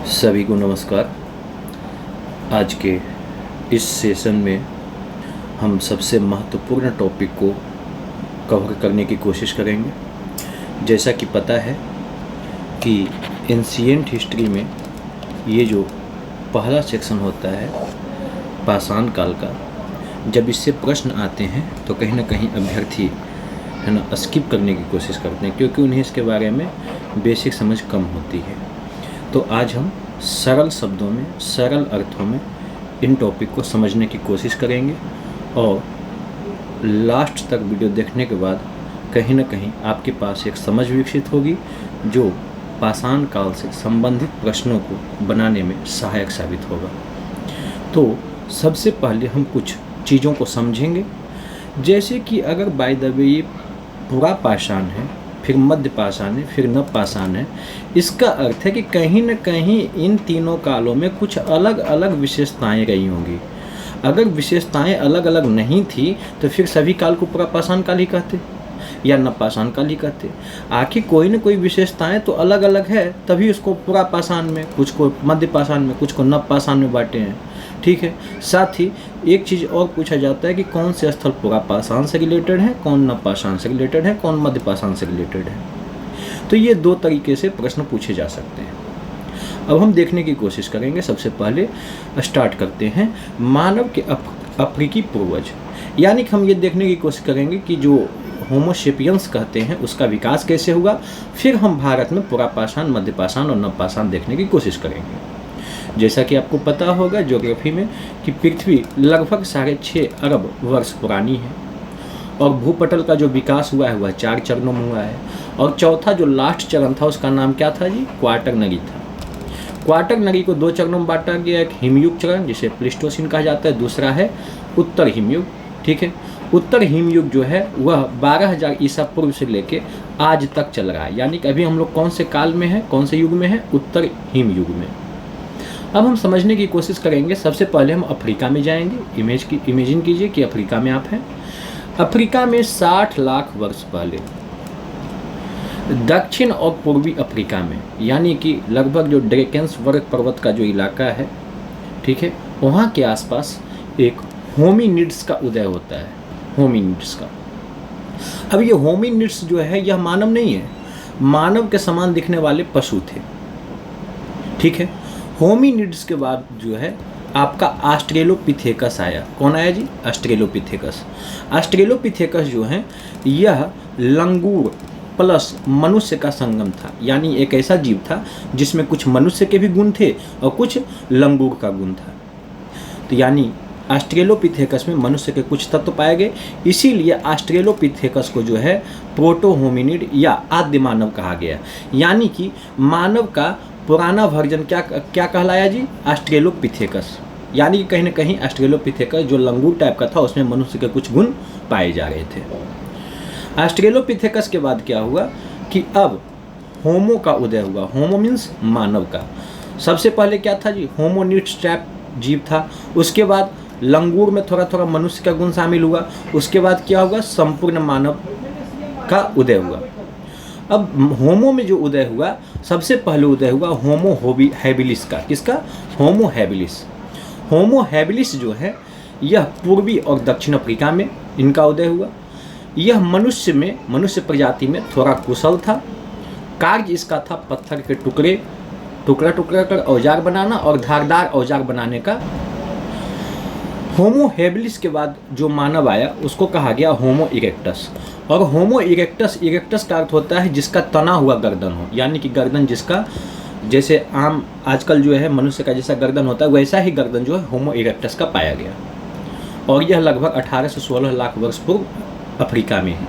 सभी को नमस्कार। आज के इस सेशन में हम सबसे महत्वपूर्ण टॉपिक को कवर करने की कोशिश करेंगे। जैसा कि पता है कि एंशिएंट हिस्ट्री में ये जो पहला सेक्शन होता है पाषाण काल का, जब इससे प्रश्न आते हैं तो कहीं ना कहीं अभ्यर्थी है ना स्किप करने की कोशिश करते हैं, क्योंकि उन्हें इसके बारे में बेसिक समझ कम होती है। तो आज हम सरल शब्दों में, सरल अर्थों में इन टॉपिक को समझने की कोशिश करेंगे और लास्ट तक वीडियो देखने के बाद कहीं ना कहीं आपके पास एक समझ विकसित होगी जो पाषाण काल से संबंधित प्रश्नों को बनाने में सहायक साबित होगा। तो सबसे पहले हम कुछ चीज़ों को समझेंगे, जैसे कि अगर बाय द वे ये पूरा पाषाण है, फिर मध्य पाषाण है, फिर नव पाषाण है, इसका अर्थ है कि कहीं न कहीं इन तीनों कालों में कुछ अलग अलग विशेषताएं रही होंगी। अगर विशेषताएं अलग अलग नहीं थी तो फिर सभी काल को पूरा पाषाण काल ही कहते या नव पाषाण काल ही कहते। आखिर कोई न कोई विशेषताएं तो अलग अलग है, तभी उसको पूरा पाषाण में, कुछ को मध्य पाषाण में, कुछ को नव पाषाण में बांटे हैं। ठीक है। साथ ही एक चीज़ और पूछा जाता है कि कौन से स्थल पूरा पाषाण से रिलेटेड है, कौन नव पाषाण से रिलेटेड है, कौन मध्य पाषाण से रिलेटेड है। तो ये दो तरीके से प्रश्न पूछे जा सकते हैं। अब हम देखने की कोशिश करेंगे। सबसे पहले स्टार्ट करते हैं मानव के अफ्रीकी पूर्वज, यानी कि हम ये देखने की कोशिश करेंगे कि जो होमो सेपियंस कहते हैं उसका विकास कैसे हुआ। फिर हम भारत में पूरा पाषाण, मध्य पाषाण और नव पाषाण देखने की कोशिश करेंगे। जैसा कि आपको पता होगा ज्योग्राफी में कि पृथ्वी लगभग 6.5 अरब वर्ष पुरानी है और भूपटल का जो विकास हुआ है वह 4 चरणों में हुआ है। और चौथा जो लास्ट चरण था उसका नाम क्या था जी? क्वाटरनरी था। क्वाटरनरी को 2 चरणों में बांटा गया। एक हिमयुग चरण जिसे प्लीस्टोसीन कहा जाता है, दूसरा है उत्तर हिमयुग। ठीक है। उत्तर हिमयुग जो है वह 12,000 ईसा पूर्व से लेके आज तक चल रहा है, यानी कि अभी हम लोग कौन से काल में हैं, कौन से युग में हैं? उत्तर हिमयुग में। अब हम समझने की कोशिश करेंगे। सबसे पहले हम अफ्रीका में जाएंगे। इमेजिन कीजिए कि अफ्रीका में आप हैं। अफ्रीका में 60 लाख वर्ष पहले दक्षिण और पूर्वी अफ्रीका में, यानी कि लगभग जो ड्रेकेंस वर्ग पर्वत का जो इलाका है, ठीक है, वहाँ के आसपास एक होमिनिड्स का उदय होता है। होमिनिड्स का। अब ये होमिनिड्स जो है यह मानव नहीं है, मानव के समान दिखने वाले पशु थे। ठीक है। होमिनिड्स के बाद जो है आपका ऑस्ट्रेलोपिथेकस आया। कौन आया जी? ऑस्ट्रेलोपिथेकस। ऑस्ट्रेलोपिथेकस जो है यह लंगूर प्लस मनुष्य का संगम था, यानी एक ऐसा जीव था जिसमें कुछ मनुष्य के भी गुण थे और कुछ लंगूर का गुण था। तो यानी ऑस्ट्रेलोपिथेकस में मनुष्य के कुछ तत्व पाए गए, इसीलिए ऑस्ट्रेलोपिथेकस को जो है प्रोटो होमिनिड या आद्य मानव कहा गया। यानी कि मानव का पुराना वर्जन क्या कहलाया जी? ऑस्ट्रेलोपिथेकस। यानी कि कहीं ना कहीं ऑस्ट्रेलोपिथेकस जो लंगूर टाइप का था उसमें मनुष्य के कुछ गुण पाए जा रहे थे। ऑस्ट्रेलोपिथेकस के बाद क्या हुआ कि अब होमो का उदय हुआ। होमो मीन्स मानव का। सबसे पहले क्या था जी? होमोनिड्स टाइप जीव था। उसके बाद लंगूर में थोड़ा थोड़ा मनुष्य का गुण शामिल हुआ। उसके बाद क्या हुआ? संपूर्ण मानव का उदय हुआ। अब होमो में जो उदय हुआ, सबसे पहले उदय हुआ होमो हैबिलिस का। किसका? Homo habilis. होमो हैबिलिस जो है यह पूर्वी और दक्षिण अफ्रीका में इनका उदय हुआ। यह मनुष्य प्रजाति में थोड़ा कुशल था। कार्य इसका था पत्थर के टुकड़ा कर औजार बनाना और धारदार औजार बनाने का। होमो हैबिलिस के बाद जो मानव आया उसको कहा गया होमो इरेक्टस। और होमो इरेक्टस का अर्थ होता है जिसका तना हुआ गर्दन हो, यानी कि गर्दन जिसका, जैसे आम आजकल जो है मनुष्य का जैसा गर्दन होता है वैसा ही गर्दन जो है होमो इरेक्टस का पाया गया। और यह लगभग 18 से 16 लाख वर्ष पूर्व अफ्रीका में है।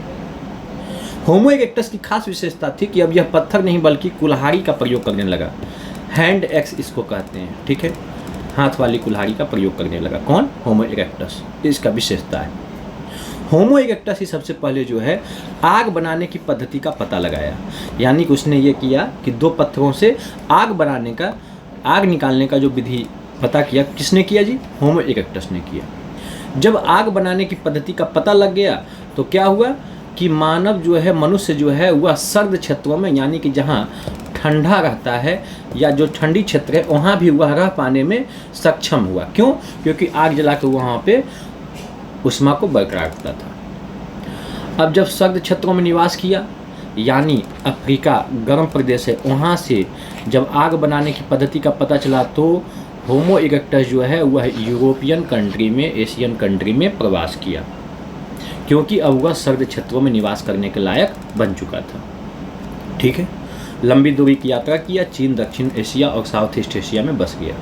होमो इरेक्टस की खास विशेषता थी कि अब यह पत्थर नहीं बल्कि कुल्हाड़ी का प्रयोग करने लगा। हैंड एक्स इसको कहते हैं। ठीक है। हाथ वाली कुल्हाड़ी का प्रयोग करने लगा। कौन? होमो इरेक्टस। इसका विशेषता है। होमो इरेक्टस ही सबसे पहले जो है आग बनाने की पद्धति का पता लगाया। यानी कि उसने ये किया कि 2 पत्थरों से आग निकालने का जो विधि पता किया। किसने किया जी? होमो इरेक्टस ने किया। जब आग बनाने की पद्धति का पता लग गया तो क्या हुआ कि मानव जो है, मनुष्य जो है वह सर्द क्षेत्रों में, यानी कि जहाँ ठंडा रहता है या जो ठंडी क्षेत्र है वहाँ भी वह रह पाने में सक्षम हुआ। क्यों? क्योंकि आग जला के वहाँ पे ऊष्मा को बरकरार रखता था। अब जब सर्द क्षेत्रों में निवास किया, यानी अफ्रीका गर्म प्रदेश है, वहाँ से जब आग बनाने की पद्धति का पता चला तो होमो इरेक्टस जो है वह यूरोपियन कंट्री में, एशियन कंट्री में प्रवास किया, क्योंकि अब वह सर्द क्षेत्रों में निवास करने के लायक बन चुका था। ठीक है, लंबी दूरी की यात्रा किया, चीन, दक्षिण एशिया और साउथ ईस्ट एशिया में बस गया।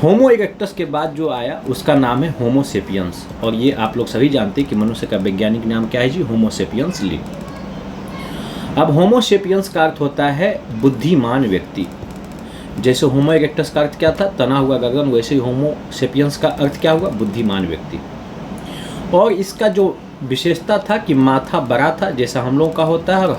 होमो इरेक्टस के बाद जो आया उसका नाम है होमो सेपियंस, और ये आप लोग सभी जानते हैं कि मनुष्य का वैज्ञानिक नाम क्या है जी? होमो सेपियंस लिंग। अब होमो सेपियंस का अर्थ होता है बुद्धिमान व्यक्ति। जैसे होमो इरेक्टस का अर्थ क्या था? तना हुआ गर्दन, वैसे ही होमो सेपियंस का अर्थ क्या हुआ? बुद्धिमान व्यक्ति। और इसका जो विशेषता था कि माथा बड़ा था जैसा हम लोगों का होता है, और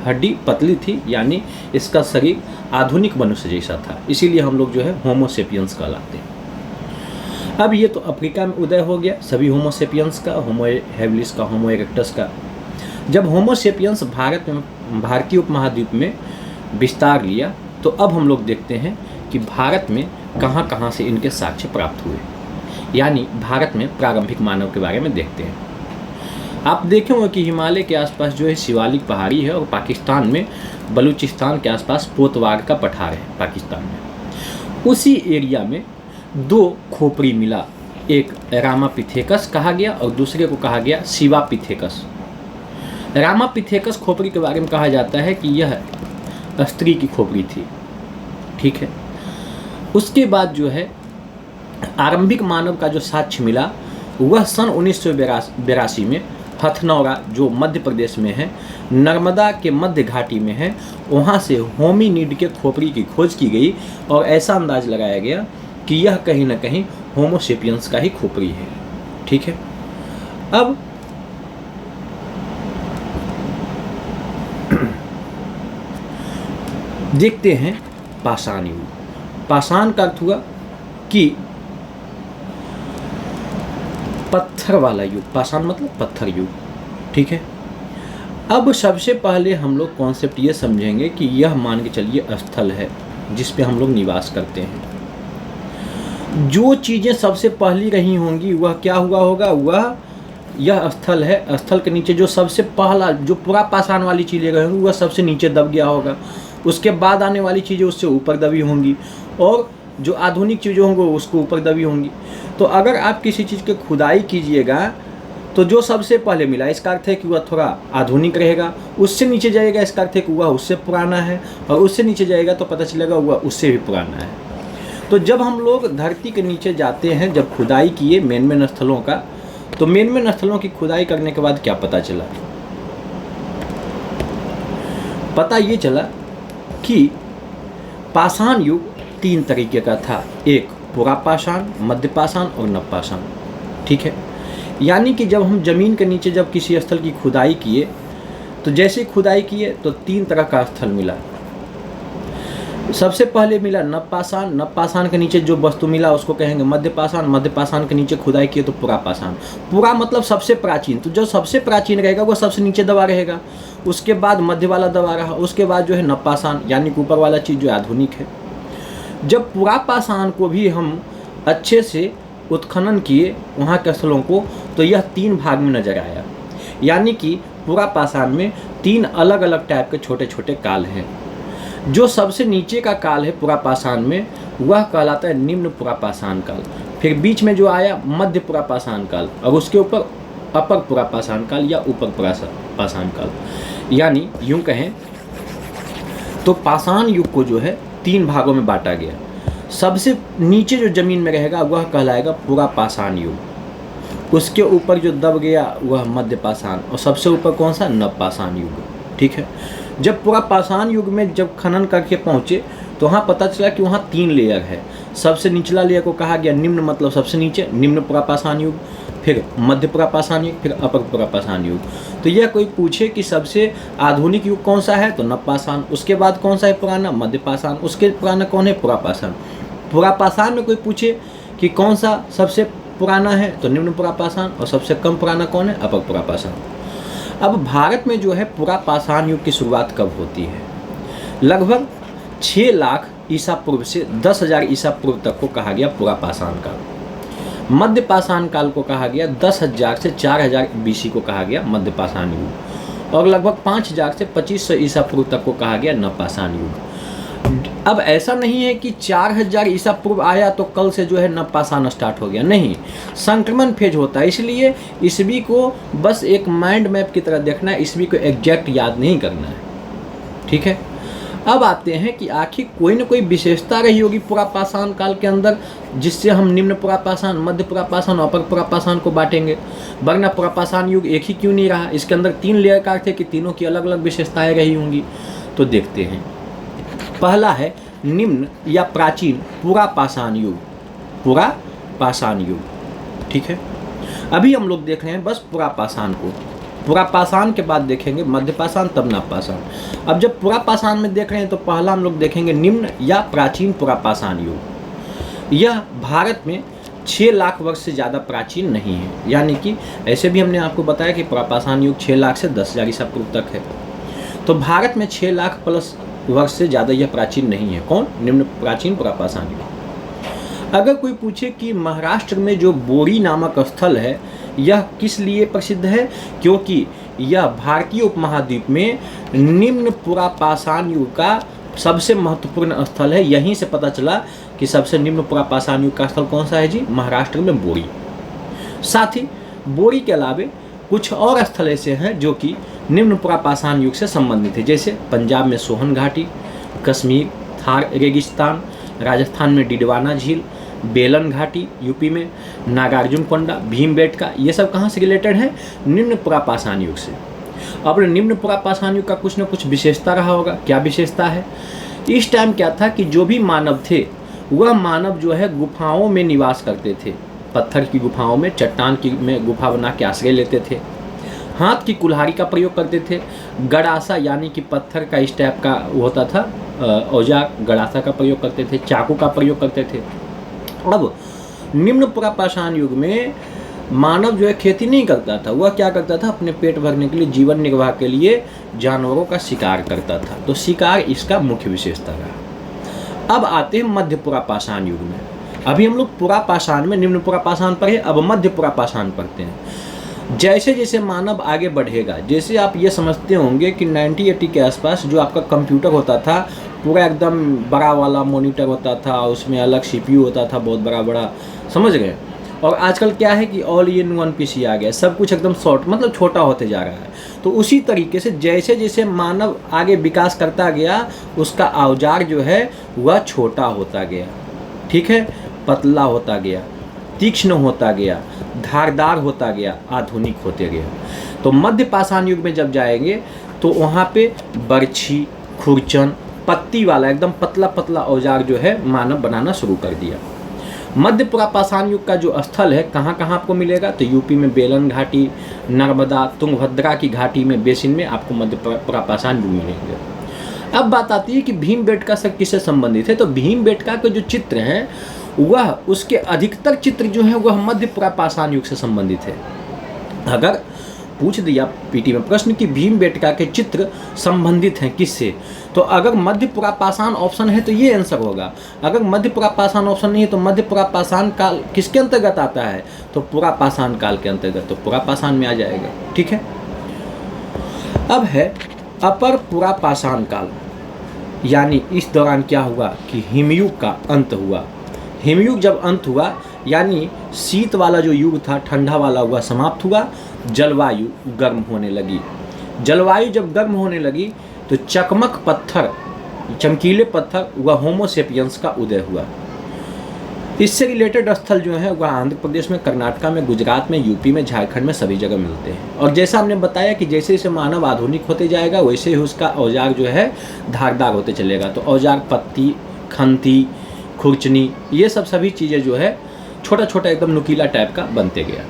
हड्डी पतली थी, यानी इसका शरीर आधुनिक मनुष्य जैसा था, इसीलिए हम लोग जो है होमो सेपियंस कहलाते हैं। अब ये तो अफ्रीका में उदय हो गया सभी होमो सेपियंस का, होमो हैबिलिस का, होमो इरेक्टस का। जब होमो सेपियंस भारतीय उपमहाद्वीप में विस्तार लिया तो अब हम लोग देखते हैं कि भारत में कहाँ कहाँ से इनके साक्ष्य प्राप्त हुए, यानी भारत में प्रारंभिक मानव के बारे में देखते हैं। आप देखे होंगे कि हिमालय के आसपास जो है शिवालिक पहाड़ी है, और पाकिस्तान में बलूचिस्तान के आसपास पोतवार का पठार है पाकिस्तान में। उसी एरिया में दो खोपड़ी मिला, एक रामापिथेकस कहा गया और दूसरे को कहा गया शिवापिथेकस। रामापिथेकस खोपड़ी के बारे में कहा जाता है कि यह स्त्री की खोपड़ी थी। ठीक है, उसके बाद जो है आरंभिक मानव का जो साक्ष्य मिला वह सन 1982 में हथनौरा, जो मध्य प्रदेश में है, नर्मदा के मध्य घाटी में है, वहाँ से होमिनिड के खोपड़ी की खोज की गई और ऐसा अंदाज लगाया गया कि यह कहीं ना कहीं होमो सेपियंस का ही खोपड़ी है। ठीक है, अब देखते हैं पाषाण युग। पाषाण का अर्थ हुआ कि पत्थर वाला युग, पाषाण मतलब पत्थर युग। ठीक है, अब सबसे पहले हम लोग कॉन्सेप्ट ये समझेंगे कि यह मान के चलिए स्थल है जिस पे हम लोग निवास करते हैं। जो चीज़ें सबसे पहली रही होंगी वह क्या हुआ होगा? वह यह स्थल है। स्थल के नीचे जो सबसे पहला, जो पूरा पाषाण वाली चीज़ें रही होंगी वह सबसे नीचे दब गया होगा। उसके बाद आने वाली चीज़ें उससे ऊपर दबी होंगी, और जो आधुनिक चीज़ें होंगी उसको ऊपर दबी होंगी। तो अगर आप किसी चीज़ की खुदाई कीजिएगा तो जो सबसे पहले मिला इसका अर्थ है कि वह थोड़ा आधुनिक रहेगा, उससे नीचे जाएगा इसका अर्थ है कि वह उससे पुराना है, और उससे नीचे जाएगा तो पता चलेगा वह उससे भी पुराना है। तो जब हम लोग धरती के नीचे जाते हैं, जब खुदाई किए मेन स्थलों का, तो मेन स्थलों की खुदाई करने के बाद क्या पता चला? पता ये चला कि पाषाण युग 3 तरीके का था, एक पुरा पाषाण, मध्य पाषाण और नव पाषाण। ठीक है, यानी कि जब हम जमीन के नीचे जब किसी स्थल की खुदाई किए तो जैसे खुदाई किए तो 3 तरह का स्थल मिला। सबसे पहले मिला नव पाषाण। नव पाषाण के नीचे जो वस्तु मिला उसको कहेंगे मध्य पाषाण। मध्य पाषाण के नीचे खुदाई किए तो पुरा पाषाण। पुरा मतलब सबसे प्राचीन, तो जो सबसे प्राचीन रहेगा वो सबसे नीचे दबा रहेगा, उसके बाद मध्य वाला दबा रहा, उसके बाद जो है नव पाषाण, यानी कि ऊपर वाला चीज़ जो आधुनिक है। जब पुरा पाषाण को भी हम अच्छे से उत्खनन किए वहाँ के स्थलों को, तो यह 3 भाग में नजर आया, यानी कि पुरा पाषाण में 3 अलग अलग टाइप के छोटे छोटे काल हैं। जो सबसे नीचे का काल है पुरा पाषाण में वह कहलाता है निम्न पुरा पाषाण काल। फिर बीच में जो आया मध्य पुरा पाषाण काल, और उसके ऊपर अपर पुरा पाषाण काल या ऊपर पुरा पाषाण काल। यानी यूं कहें तो पाषाण युग को जो है 3 भागों में बांटा गया। सबसे नीचे जो जमीन में रहेगा वह कहलाएगा पुरा पाषाण युग, उसके ऊपर जो दब गया वह मध्य पाषाण, और सबसे ऊपर कौन सा? नव पाषाण युग। ठीक है, जब पुरा पाषाण युग में जब खनन करके पहुँचे तो वहाँ पता चला कि वहाँ 3 लेयर है। सबसे निचला लेयर को कहा गया निम्न, मतलब सबसे नीचे, निम्न पुरा पाषाण युग, फिर मध्य पुरा पाषाण युग, फिर अपर पुरा पाषाण युग। तो यह कोई पूछे कि सबसे आधुनिक युग कौन सा है तो नव पाषाण, उसके बाद कौन सा है पुराना? मध्य पाषाण, उसके पुराना कौन है? पुरा पाषाण। पुरा पाषाण में कोई पूछे कि कौन सा सबसे पुराना है तो निम्न पुरापाषाण, और सबसे कम पुराना कौन है? अपर पुरापाषाण। अब भारत में जो है पुरापाषाण युग की शुरुआत कब होती है? लगभग 6 लाख ईसा पूर्व से 10,000 ईसा पूर्व तक को कहा गया पुरापाषाण काल। मध्य पाषाण काल को कहा गया 10,000 से 4,000 BC को कहा गया मध्य पाषाण युग, और लगभग 5,000 से 2,500 ईसा पूर्व तक को कहा गया नवपाषाण युग। अब ऐसा नहीं है कि 4,000 ईसा पूर्व आया तो कल से जो है नवपाषाण स्टार्ट हो गया, नहीं, संक्रमण फेज होता है। इसलिए ईस्वी को बस एक माइंड मैप की तरह देखना है, ईस्वी को एग्जैक्ट याद नहीं करना है, ठीक है। अब आते हैं कि आखिर कोई न कोई विशेषता रही होगी पुरापाषाण काल के अंदर, जिससे हम निम्न पुरापाषाण, मध्य पुरापाषाण, अपर पुरापाषाण को बांटेंगे, वरना पुरापाषाण युग एक ही क्यों नहीं रहा? इसके अंदर 3 लेयर का थे कि तीनों की अलग अलग विशेषताएं रही होंगी। तो देखते हैं, पहला है निम्न या प्राचीन पुरापाषाण युग, पुरापाषाण युग, ठीक है। अभी हम लोग देख रहे हैं बस पुरापाषाण को, पुरापाषाण के बाद देखेंगे मध्यपाषाण, तब नवपाषाण। अब जब पुरापाषाण में देख रहे हैं तो पहला हम लोग देखेंगे निम्न या प्राचीन पुरापाषाण युग। यह भारत में 6 लाख वर्ष से ज़्यादा प्राचीन नहीं है, यानी कि ऐसे भी हमने आपको बताया कि पुरापाषाण युग 6 लाख से 10,000 ईसा पूर्व तक है, तो भारत में 6 लाख प्लस वर्ष से ज़्यादा यह प्राचीन नहीं है। कौन? निम्न प्राचीन पुरापाषाण युग। अगर कोई पूछे कि महाराष्ट्र में जो बोरी नामक स्थल है यह किस लिए प्रसिद्ध है? क्योंकि यह भारतीय उपमहाद्वीप में निम्न पुरापाषाण युग का सबसे महत्वपूर्ण स्थल है। यहीं से पता चला कि सबसे निम्न पुरापाषाण युग का स्थल कौन सा है जी? महाराष्ट्र में बोरी। साथ ही बोरी के अलावे कुछ और स्थल ऐसे हैं जो कि निम्न पुरापाषाण युग से संबंधित है, जैसे पंजाब में सोहन घाटी, कश्मीर थार रेगिस्तान, राजस्थान में डिडवाना झील, बेलन घाटी, यूपी में नागार्जुन कोंडा, भीमबेटका, ये सब कहाँ से रिलेटेड है? निम्न पुरापाषाण युग से। अब निम्न पुरापाषाण युग का कुछ न कुछ विशेषता रहा होगा। क्या विशेषता है? इस टाइम क्या था कि जो भी मानव थे वह मानव जो है गुफाओं में निवास करते थे, पत्थर की गुफाओं में, चट्टान की में गुफा बना के आश्रय लेते थे, हाथ की कुल्हाड़ी का प्रयोग करते थे, गड़ासा यानी कि पत्थर का इस टाइप का होता था औजार, गड़ासा का प्रयोग करते थे, चाकू का प्रयोग करते थे। अब निम्न पुरापाषाण युग में मानव जो है खेती नहीं करता था, वह क्या करता था? अपने पेट भरने के लिए, जीवन निर्वाह के लिए जानवरों का शिकार करता था। तो शिकार इसका मुख्य विशेषता रहा। अब आते हैं मध्य पुरापाषाण युग में। अभी हम लोग पुरापाषाण में निम्न पुरापाषाण पढ़े, अब मध्य पुरापाषाण पढ़ते हैं। जैसे जैसे मानव आगे बढ़ेगा, जैसे आप ये समझते होंगे कि 1980 के आसपास जो आपका कंप्यूटर होता था पूरा एकदम बड़ा वाला मॉनिटर होता था, उसमें अलग CPU होता था, बहुत बड़ा बड़ा, समझ गए। और आजकल क्या है कि ऑल इन वन PC आ गया, सब कुछ एकदम शॉर्ट, मतलब छोटा होते जा रहा है। तो उसी तरीके से जैसे जैसे मानव आगे विकास करता गया, उसका औजार जो है वह छोटा होता गया, ठीक है, पतला होता गया, तीक्ष्ण होता गया, धारदार होता गया, आधुनिक होते गया। तो मध्य पाषाण युग में जब जाएंगे तो वहाँ पे बर्छी, खुरचन, पत्ती वाला एकदम पतला पतला औजार जो है मानव बनाना शुरू कर दिया। मध्य पुरापाषाण युग का जो स्थल है कहाँ कहाँ आपको मिलेगा? तो यूपी में बेलन घाटी, नर्मदा, तुंगभद्रा की घाटी में, बेसिन में आपको मध्य पुरापाषाण युग मिलेंगे। अब बात आती है कि भीमबेटका से किससे संबंधित है? तो भीमबेटका के जो चित्र हैं वह, उसके अधिकतर चित्र जो हैं वह मध्य पुरापाषाण युग से संबंधित है। अगर पूछ दिया पीटी में प्रश्न कि भीमबेटका के चित्र संबंधित हैं किससे, तो अगर मध्य पुरापाषाण ऑप्शन है तो ये आंसर होगा। अगर मध्य पुरापाषाण ऑप्शन नहीं है तो मध्य पुरापाषाण काल किसके अंतर्गत आता है? तो पुरापाषाण काल के अंतर्गत, तो पुरापाषाण में आ जाएगा, ठीक है। अब है अपर पुरापाषाण काल, यानी इस दौरान क्या हुआ कि हिमयुग का अंत हुआ। हिमयुग जब अंत हुआ यानी शीत वाला जो युग था, ठंडा वाला, वह समाप्त हुआ, जलवायु गर्म होने लगी। जलवायु जब गर्म होने लगी तो चकमक पत्थर, चमकीले पत्थर, वह होमो सेपियंस का उदय हुआ। इससे रिलेटेड स्थल जो है वह आंध्र प्रदेश में, कर्नाटका में, गुजरात में, यूपी में, झारखंड में, सभी जगह मिलते हैं। और जैसा हमने बताया कि जैसे जैसे मानव आधुनिक होते जाएगा वैसे ही उसका औजार जो है धारदार होते चलेगा। तो औजार पत्ती, खंती, खुरचनी, ये सब सभी चीज़ें जो है छोटा छोटा एकदम नुकीला टाइप का बनते गया।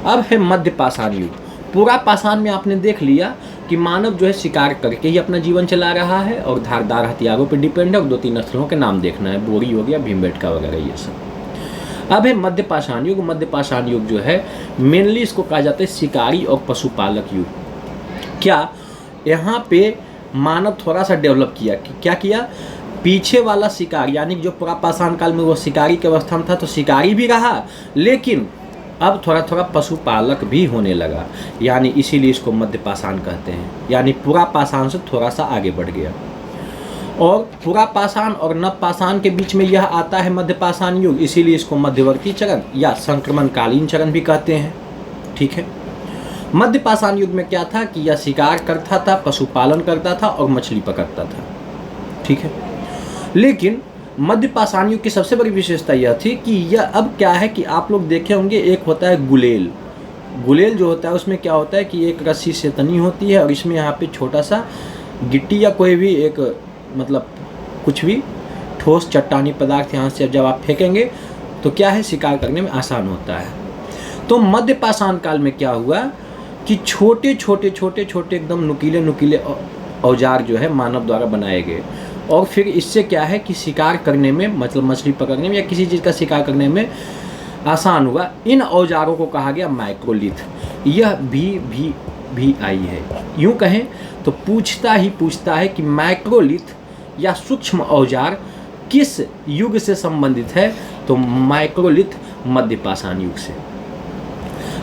अब है मध्य पाषाण युग। पूरा पाषाण में आपने देख लिया कि मानव जो है शिकार करके ही अपना जीवन चला रहा है और धारदार हथियारों पर डिपेंड है। और 2-3 नस्लों के नाम देखना है, बोरी हो गया, भीमबेटका वगैरह, ये सब। अब है मध्य पाषाण युग। मध्य पाषाण युग जो है मेनली इसको कहा जाता है शिकारी और पशुपालक युग। क्या यहाँ पे मानव थोड़ा सा डेवलप किया कि क्या किया, पीछे वाला शिकार यानी जो पूरा पाषाण काल में वो शिकारी की अवस्था में था तो शिकारी भी रहा, लेकिन अब थोड़ा थोड़ा पशुपालक भी होने लगा, यानी इसीलिए इसको मध्य पाषाण कहते हैं। यानी पूरा पाषाण से थोड़ा सा आगे बढ़ गया। और पूरा पाषाण और नव पाषाण के बीच में यह आता है मध्य पाषाण युग, इसीलिए इसको मध्यवर्ती चरण या संक्रमणकालीन चरण भी कहते हैं। ठीक है, मध्य पाषाण युग में क्या था कि यह शिकार करता था, पशुपालन करता था और मछली पकड़ता था। ठीक है, लेकिन मध्य पाषाण युग की सबसे बड़ी विशेषता यह थी कि यह अब क्या है कि आप लोग देखे होंगे, एक होता है गुलेल। गुलेल जो होता है उसमें क्या होता है कि एक रस्सी से तनी होती है और इसमें यहाँ पे छोटा सा गिट्टी या कोई भी एक मतलब कुछ भी ठोस चट्टानी पदार्थ यहाँ से जब आप फेंकेंगे तो क्या है, शिकार करने में आसान होता है। तो मध्य पाषाण काल में क्या हुआ कि छोटे छोटे एकदम नुकीले औजार जो है मानव द्वारा बनाए गए, और फिर इससे क्या है कि शिकार करने में मतलब मछली पकड़ने में या किसी चीज़ का शिकार करने में आसान हुआ। इन औजारों को कहा गया माइक्रोलिथ। यह भी आई है, यूँ कहें तो पूछता है कि माइक्रोलिथ या सूक्ष्म औजार किस युग से संबंधित है, तो माइक्रोलिथ मध्य पाषाण युग से।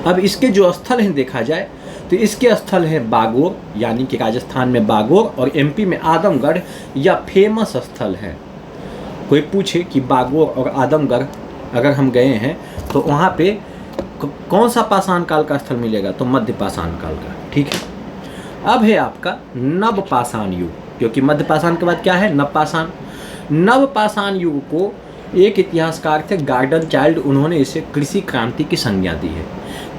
अब इसके जो स्थल हैं देखा जाए तो इसके स्थल हैं बागोर, यानी कि राजस्थान में बागोर, और एमपी में आदमगढ़। यह फेमस स्थल है। कोई पूछे कि बागोर और आदमगढ़ अगर हम गए हैं तो वहाँ पे कौन सा पाषाण काल का स्थल मिलेगा, तो मध्य पाषाण काल का। ठीक है, अब है आपका नव पाषाण युग, क्योंकि मध्य पाषाण के बाद क्या है, नव पाषाण। नव पाषाण युग को एक इतिहासकार थे गार्डन चाइल्ड, उन्होंने इसे कृषि क्रांति की संज्ञा दी है।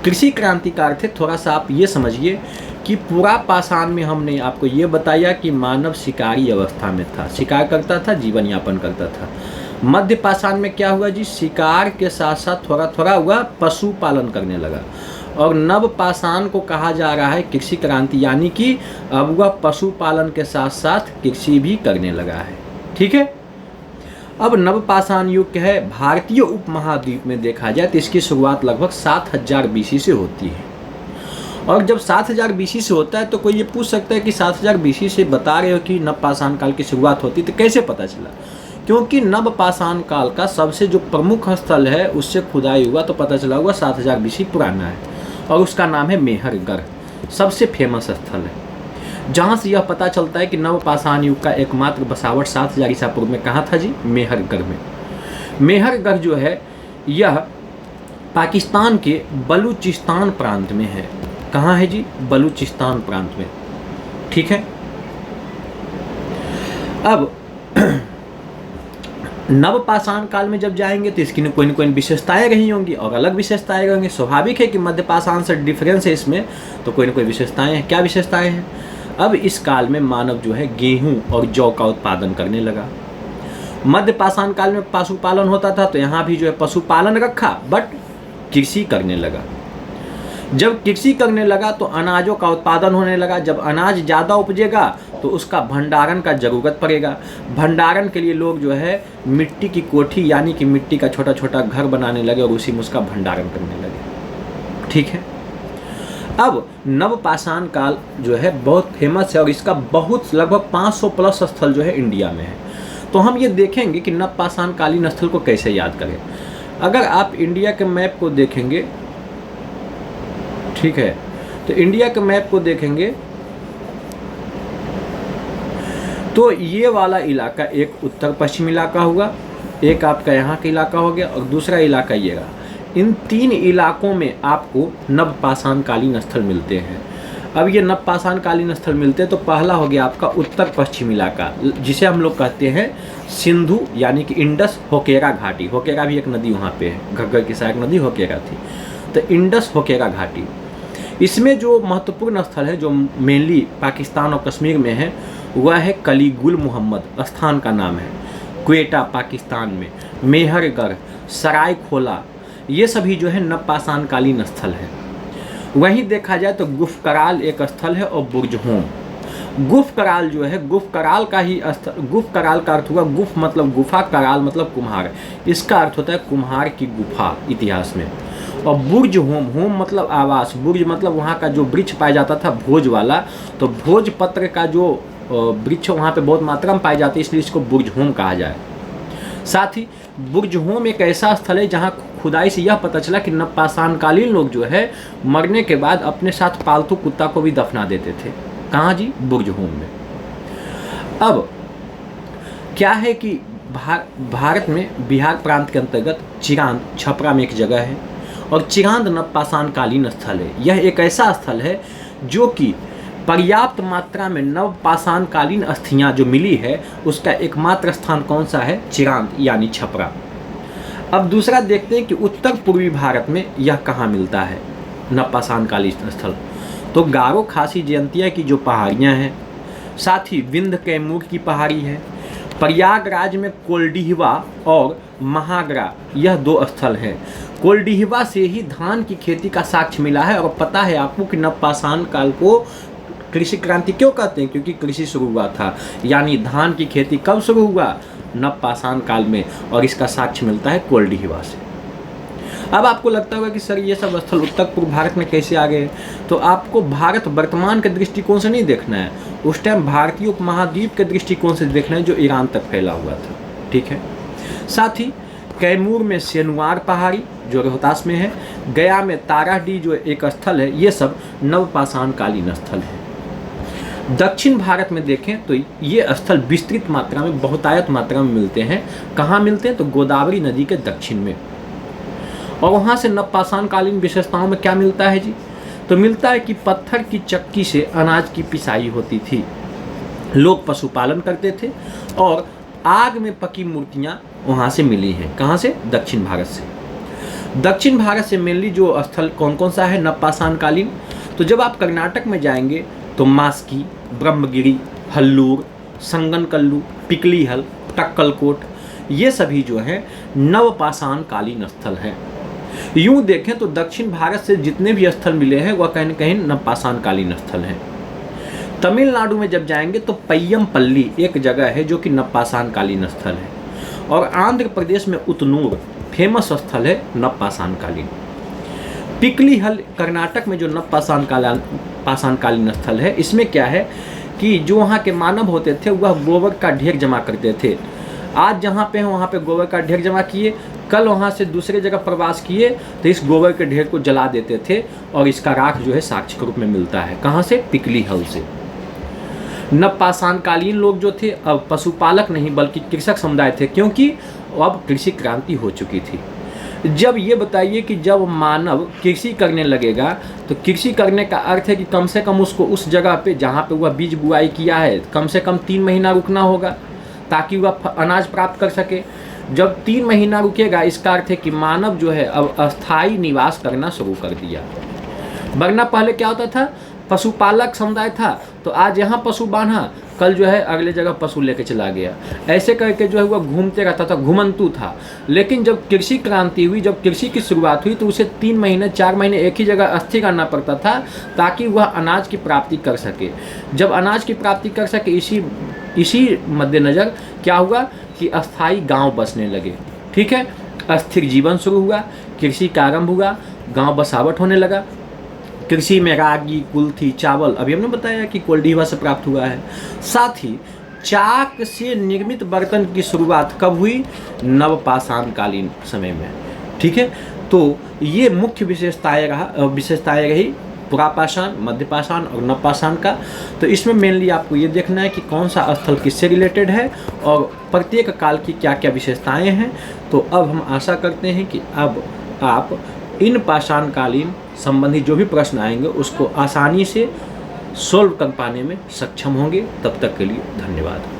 कृषि क्रांति का अर्थ है, थोड़ा सा आप ये समझिए कि पूरा पाषाण में हमने आपको ये बताया कि मानव शिकारी अवस्था में था, शिकार करता था, जीवन यापन करता था। मध्य पाषाण में क्या हुआ जी, शिकार के साथ साथ थोड़ा थोड़ा हुआ पशुपालन करने लगा। और नव पाषाण को कहा जा रहा है कृषि क्रांति, यानी कि अब वह पशुपालन के साथ साथ कृषि भी करने लगा है। ठीक है, अब नव पाषाण युग है भारतीय उपमहाद्वीप में देखा जाए तो इसकी शुरुआत लगभग 7000 BC से होती है। और जब 7000 BC से होता है तो कोई ये पूछ सकता है कि 7000 BC से बता रहे हो कि नव पाषाण काल की शुरुआत होती, तो कैसे पता चला? क्योंकि नव पाषाण काल का सबसे जो प्रमुख स्थल है उससे खुदाई हुआ तो पता चला हुआ 7000 BC पुराना है, और उसका नाम है मेहरगढ़। सबसे फेमस स्थल है जहाँ से यह पता चलता है कि नव पाषाण युग का एकमात्र बसावट 7000 ईसा पूर्व में कहाँ था जी, मेहरगढ़ में। मेहरगढ़ जो है यह पाकिस्तान के बलूचिस्तान प्रांत में है। कहाँ है जी, बलूचिस्तान प्रांत में। ठीक है, अब नव पाषाण काल में जब जाएंगे तो इसकी कोई न कोई विशेषताएं रही होंगी और अलग विशेषताएं रहेंगी। स्वाभाविक है कि मध्य पाषाण से डिफरेंस है इसमें, तो कोई न कोई विशेषताएं हैं। क्या विशेषताएं हैं? अब इस काल में मानव जो है गेहूं और जौ का उत्पादन करने लगा। मध्य पाषाण काल में पशुपालन होता था तो यहाँ भी जो है पशुपालन रखा, बट कृषि करने लगा। जब कृषि करने लगा तो अनाजों का उत्पादन होने लगा। जब अनाज ज़्यादा उपजेगा तो उसका भंडारण का ज़रूरत पड़ेगा। भंडारण के लिए लोग जो है मिट्टी की कोठी यानी कि मिट्टी का छोटा छोटा घर बनाने लगे और उसी में उसका भंडारण करने लगे। ठीक है, अब नव पाषाण काल जो है बहुत फेमस है और इसका बहुत लगभग 500 प्लस स्थल जो है इंडिया में है। तो हम ये देखेंगे कि नव पाषाण कालीन स्थल को कैसे याद करें। अगर आप इंडिया के मैप को देखेंगे, ठीक है, तो इंडिया के मैप को देखेंगे तो ये वाला इलाका एक उत्तर पश्चिम इलाका हुआ, एक आपका यहाँ का इलाका हो गया और दूसरा इलाका ये रहा। इन 3 इलाकों में आपको नव पाषाण कालीन स्थल मिलते हैं। अब ये नव पाषाण कालीन स्थल मिलते हैं तो पहला हो गया आपका उत्तर पश्चिम इलाका, जिसे हम लोग कहते हैं सिंधु यानी कि इंडस होकेरा घाटी। होकेरा भी एक नदी वहाँ पे है, घग्गर की सहायक नदी होकेरा थी, तो इंडस होकेरा घाटी। इसमें जो महत्वपूर्ण स्थल है जो मेनली पाकिस्तान और कश्मीर में है वह है कलीगुल मोहम्मद, स्थान का नाम है, क्वेटा पाकिस्तान में, मेहरगढ़, सरायखोला, ये सभी जो है नव पाषाण कालीन स्थल है। वहीं देखा जाए तो गुफकराल एक स्थल है और बुर्जहोम। गुफ कराल जो है, गुफ कराल का ही गुफ कराल का अर्थ हुआ, गुफ मतलब गुफा, कराल मतलब कुम्हार, इसका अर्थ होता है कुम्हार की गुफा इतिहास में। और बुर्ज होम, होम मतलब आवास, बुर्ज मतलब वहाँ का जो वृक्ष पाया जाता था भोज वाला, तो भोजपत्र का जो वृक्ष वहाँ पे बहुत मात्रा में पाए जाते हैं, इसलिए इसको बुर्ज होम कहा जाए। साथ ही बुर्ज होम एक ऐसा स्थल है जहाँ खुदाई से यह पता चला कि नवपाषाणकालीन लोग जो है मरने के बाद अपने साथ पालतू कुत्ता को भी दफना देते थे। कहाँ जी? बुर्ज होम में। अब क्या है कि भारत में बिहार प्रांत के अंतर्गत चिरांद छपरा में एक जगह है, और चिरांद नवपाषाणकालीन स्थल है। यह एक ऐसा स्थल है जो कि पर्याप्त मात्रा में नवपाषाणकालीन अस्थियां जो मिली है, उसका एकमात्र स्थान कौन सा है? चिरांद यानी छपरा। अब दूसरा देखते हैं कि उत्तर पूर्वी भारत में यह कहाँ मिलता है नवपाषाणकालीन स्थल। तो गारो खासी जयंतिया की जो पहाड़ियाँ हैं, साथ ही विंध्य कैमूर की पहाड़ी है, प्रयागराज में कोल्डिहिवा और महागरा, यह दो स्थल हैं। कोल्डिहिवा से ही धान की खेती का साक्ष्य मिला है। और पता है आपको कि नवपाषाण काल को कृषि क्रांति क्यों कहते हैं? क्योंकि कृषि शुरू हुआ था, यानी धान की खेती कब शुरू हुआ? नवपाषाण काल में, और इसका साक्ष्य मिलता है कोल्डिहिवा से। अब आपको लगता होगा कि सर ये सब स्थल उत्तर पूर्व भारत में कैसे आ गए? तो आपको भारत वर्तमान के दृष्टिकोण से नहीं देखना है, उस टाइम भारतीय उपमहाद्वीप के दृष्टिकोण से देखना है जो ईरान तक फैला हुआ था। ठीक है। साथ ही कैमूर में सेनुआर पहाड़ी जो रोहतास में है, गया में ताराडीह जो एक स्थल है, ये सब नवपाषाणकालीन स्थल है। दक्षिण भारत में देखें तो ये स्थल विस्तृत मात्रा में, बहुतायत मात्रा में मिलते हैं। कहाँ मिलते हैं? तो गोदावरी नदी के दक्षिण में। और वहाँ से नवपाषाणकालीन विशेषताओं में क्या मिलता है जी? तो मिलता है कि पत्थर की चक्की से अनाज की पिसाई होती थी, लोग पशुपालन करते थे, और आग में पकी मूर्तियाँ वहाँ से मिली हैं। कहाँ से? दक्षिण भारत से। दक्षिण भारत से मेनली जो स्थल कौन कौन सा है नवपाषाणकालीन? तो जब आप कर्नाटक में जाएंगे तो मास्की, ब्रह्मगिरी, हल्लूर, संगनकल्लू, पिकलीहल, टक्कलकोट, ये सभी जो हैं नवपाषाणकालीन स्थल हैं। यूँ देखें तो दक्षिण भारत से जितने भी स्थल मिले हैं वह कहीं न कहीं नवपाषाणकालीन स्थल हैं। तमिलनाडु में जब जाएंगे तो पय्यमपल्ली एक जगह है जो कि नवपाषाणकालीन स्थल है। और आंध्र प्रदेश में उतनूर फेमस स्थल है नवपाषाणकालीन। पिकलीहल कर्नाटक में जो नवपाषाणकालीन स्थल है, इसमें क्या है कि जो वहाँ के मानव होते थे वह गोबर का ढेर जमा करते थे। आज जहाँ पे हैं वहाँ पे गोबर का ढेर जमा किए, कल वहाँ से दूसरे जगह प्रवास किए तो इस गोबर के ढेर को जला देते थे, और इसका राख जो है साक्ष्य के रूप में मिलता है। कहाँ से? पिकलीहल से। नवपाषाणकालीन लोग जो थे अब पशुपालक नहीं बल्कि कृषक समुदाय थे, क्योंकि अब कृषि क्रांति हो चुकी थी। जब ये बताइए कि जब मानव कृषि करने लगेगा तो कृषि करने का अर्थ है कि कम से कम उसको उस जगह पे जहाँ पे वह बीज बुआई किया है कम से कम 3 महीना रुकना होगा ताकि वह अनाज प्राप्त कर सके। जब 3 महीना रुकेगा, इसका अर्थ है कि मानव जो है अब अस्थायी निवास करना शुरू कर दिया। वरना पहले क्या होता था? पशुपालक समुदाय था तो आज यहाँ पशु बांधा, कल जो है अगले जगह पशु लेके चला गया, ऐसे करके जो है वह घूमते रहता था, घुमंतु था। लेकिन जब कृषि क्रांति हुई, जब कृषि की शुरुआत हुई, तो उसे 3 महीने 4 महीने एक ही जगह स्थिर करना पड़ता था ताकि वह अनाज की प्राप्ति कर सके। जब अनाज की प्राप्ति कर सके, इसी मद्देनज़र क्या हुआ कि अस्थायी गाँव बसने लगे। ठीक है, अस्थिर जीवन शुरू हुआ, कृषि का आरंभ हुआ, गाँव बसावट होने लगा। कृषि में रागी, कुल्थी, चावल, अभी हमने बताया कि कोल्डिहिवा से प्राप्त हुआ है। साथ ही चाक से निर्मित बर्तन की शुरुआत कब हुई? नवपाषाणकालीन समय में। ठीक है, तो ये मुख्य विशेषताएं रही पुरापाषाण, मध्यपाषाण और नवपाषाण का। तो इसमें मेनली आपको ये देखना है कि कौन सा स्थल किससे रिलेटेड है और प्रत्येक काल की क्या क्या विशेषताएं हैं। तो अब हम आशा करते हैं कि अब आप इन पाषाणकालीन संबंधी जो भी प्रश्न आएंगे उसको आसानी से सोल्व कर पाने में सक्षम होंगे। तब तक के लिए धन्यवाद।